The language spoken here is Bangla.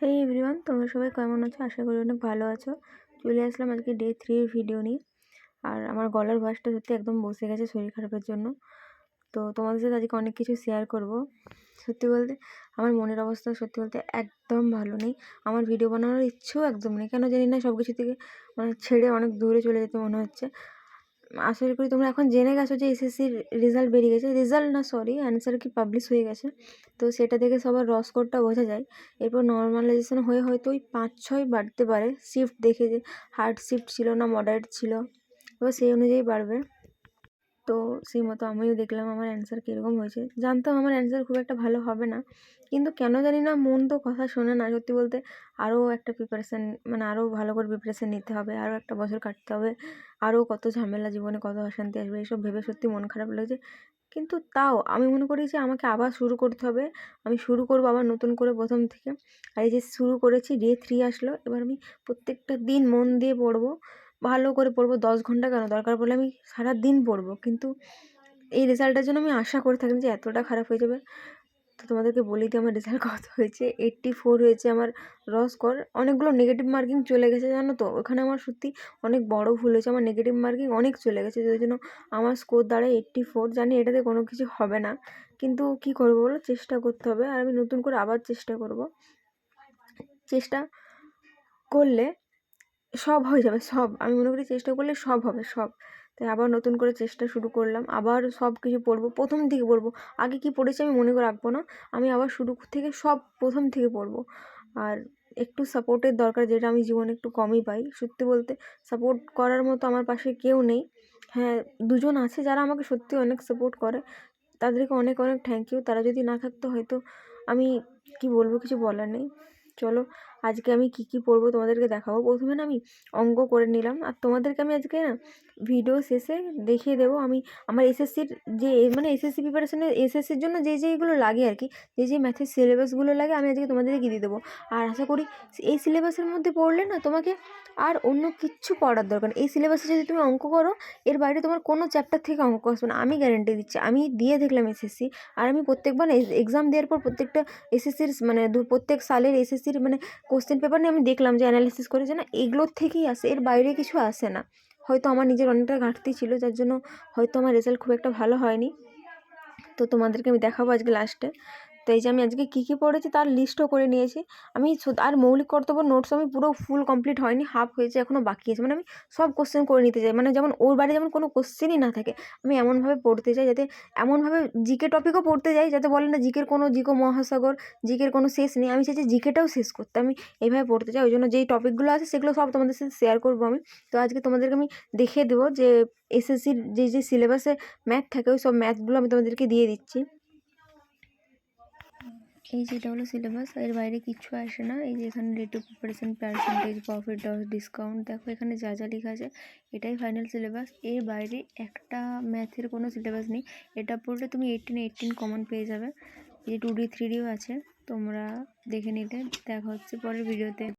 হেই এভরিওয়ান, তোমরা সবাই কেমন আছো? আশা করি অনেক ভালো আছো। চলে আসলাম আজকে ডে 3 ভিডিও নিয়ে। আর আমার গলার ভয়েসটা সত্যি একদম বসে গেছে শরীর খারাপের জন্য। তো তোমাদের সাথে আজকে অনেক কিছু শেয়ার করব। সত্যি বলতে আমার মনের অবস্থা সত্যি বলতে একদম ভালো নেই। আমার ভিডিও বানানোর ইচ্ছেও একদম নেই, কেন জানি না। সব কিছু থেকে ছেড়ে অনেক দূরে চলে যেতে মনে হচ্ছে। আশা করি তোমরা এখন জেনে গেছো যে এসএসসির রেজাল্ট বেরিয়ে গেছে। রেজাল্ট না, সরি, অ্যান্সার কি পাবলিশ হয়ে গেছে। তো সেটা থেকে সবার র স্কোরটা বোঝা যায়। এরপর নর্মালাইজেশন হয়ে হয়তো ওই 5-6 বাড়তে পারে, শিফট দেখে, যে হার্ড শিফট ছিল না মডারেট ছিল, এবার সেই অনুযায়ী বাড়বে। তো সেই মতো আমিও দেখলাম আমার অ্যান্সার কীরকম হয়েছে। জানতাম আমার অ্যান্সার খুব একটা ভালো হবে না, কিন্তু কেন জানি না মন তো কথা শোনে না। সত্যি বলতে আরও একটা প্রিপারেশান, আরও ভালো করে প্রিপারেশান নিতে হবে, আরও একটা বছর কাটতে হবে, আরও কত ঝামেলা, জীবনে কত অশান্তি আসবে, এইসব ভেবে সত্যি মন খারাপ লাগছে। কিন্তু তাও আমি মনে করি যে আমাকে আবার শুরু করতে হবে। আমি শুরু করবো আবার নতুন করে প্রথম থেকে। আর এই যে শুরু করেছি, ডে 3 আসলো, এবার আমি প্রত্যেকটা দিন মন দিয়ে পড়বো, ভালো করে পড়বো। 10 ঘন্টা কেন, দরকার পড়লে আমি সারা দিন পড়বো। কিন্তু এই রেজাল্টের জন্য আমি আশা করে থাকিনি যে এতটা খারাপ হয়ে যাবে। তো তোমাদেরকে বলি দিই আমার রেজাল্ট কত হয়েছে। 84 হয়েছে আমার র স্কোর। অনেকগুলো নেগেটিভ মার্কিং চলে গেছে, জানো তো। ওখানে আমার সত্যি অনেক বড় ভুল হয়েছে, আমার নেগেটিভ মার্কিং অনেক চলে গেছে, ওই জন্য আমার স্কোর দাঁড়ায় 84। জানি এটাতে কোনো কিছু হবে না, কিন্তু কি করবো বলো, চেষ্টা করতে হবে। আর আমি নতুন করে আবার চেষ্টা করব। চেষ্টা করলে সব হয়ে যাবে, সব। আমি মনে করি চেষ্টা করলে সব হবে, সব। তাই আবার নতুন করে চেষ্টা শুরু করলাম, আবার সব কিছু পড়বো, প্রথম থেকে পড়বো। আগে কি পড়েছি আমি মনে করে রাখবো না, আমি আবার শুরু থেকে সব প্রথম থেকে পড়বো। আর একটু সাপোর্টের দরকার, যেটা আমি জীবনে একটু কমই পাই। সত্যি বলতে সাপোর্ট করার মতো আমার পাশে কেউ নেই। হ্যাঁ, দুজন আছে যারা আমাকে সত্যি অনেক সাপোর্ট করে, তাদেরকে অনেক অনেক থ্যাংক ইউ। তারা যদি না থাকতো হয়তো আমি কি বলবো, কিছু বলার নেই। চলো আজকে আমি কি পড়বো তোমাদেরকে দেখাবো। প্রথমে না আমি অঙ্ক করে নিলাম, আর তোমাদেরকে আমি আজকে না ভিডিও শেষে দেখিয়ে দেবো আমি আমার এসএসসির যে এসএসসি প্রিপারেশনের, এসএসসির জন্য যেইগুলো লাগে আর কি, যে ম্যাথের সিলেবাসগুলো লাগে, আমি আজকে তোমাদেরকে দিয়ে দেবো। আর আশা করি এই সিলেবাসের মধ্যে পড়লে না তোমাকে আর অন্য কিচ্ছু পড়ার দরকার নেই। এই সিলেবাসে যদি তুমি অঙ্ক করো, এর বাইরে তোমার কোনো চ্যাপ্টার থেকে অঙ্ক আসবে না, আমি গ্যারেন্টি দিচ্ছি। আমি দিয়ে দেখলাম এসএসসি, আর আমি প্রত্যেকবার এক্সাম দেওয়ার পর প্রত্যেকটা এসএসসির প্রত্যেক সালের এসএসসির কোশ্চেন পেপার নিয়ে আমি দেখলাম যে অ্যানালিসিস করেছে না, এগুলোর থেকেই আসে, এর বাইরে কিছু আসে না। হয়তো আমার নিজের অনেকটা ঘাটতি ছিল, যার জন্য হয়তো আমার রেজাল্ট খুব একটা ভালো হয়নি। তো তোমাদেরকে আমি দেখাবো আজকে লাস্টে। তো এই যে আমি আজকে কী পড়েছি তার লিস্টও করে নিয়েছি আমি। আর মৌলিক কর্তব্য নোটস আমি পুরো ফুল কমপ্লিট হয়নি, হাফ হয়েছে, এখনও বাকি আছে। আমি সব কোশ্চেন করে নিতে চাই, যেমন ওর বাইরে যেমন কোনো কোশ্চেনই না থাকে। আমি এমনভাবে পড়তে চাই যাতে, এমনভাবে জিকে টপিকও পড়তে যাই যাতে বলে না জিকে মহাসাগর, জিকের কোনো শেষ নেই। আমি চাইছি জিকেটাও শেষ করতে, আমি এইভাবে পড়তে চাই। ওই জন্য যেই টপিকগুলো আছে সেগুলো সব তোমাদের সাথে শেয়ার করবো আমি। তো আজকে তোমাদেরকে আমি দেখিয়ে দেবো যে এসএসসির যে সিলেবাসে ম্যাথ থাকে, ওই সব ম্যাথগুলো আমি তোমাদেরকে দিয়ে দিচ্ছি। এই যে এটা হলো সিলেবাস, এর বাইরে কিচ্ছু আসে না। এই যে এখানে rate of preparation, percentage, profit loss, discount, দেখো এখানে যা যা লেখা আছে এটাই ফাইনাল সিলেবাস। এর বাইরে একটা ম্যাথের কোনো সিলেবাস নেই। এটা পড়লে তুমি 18 কমন পেয়ে যাবে। এই 2D 3Dও আছে, তোমরা দেখে নিতে। দেখা হচ্ছে পরের ভিডিওতে।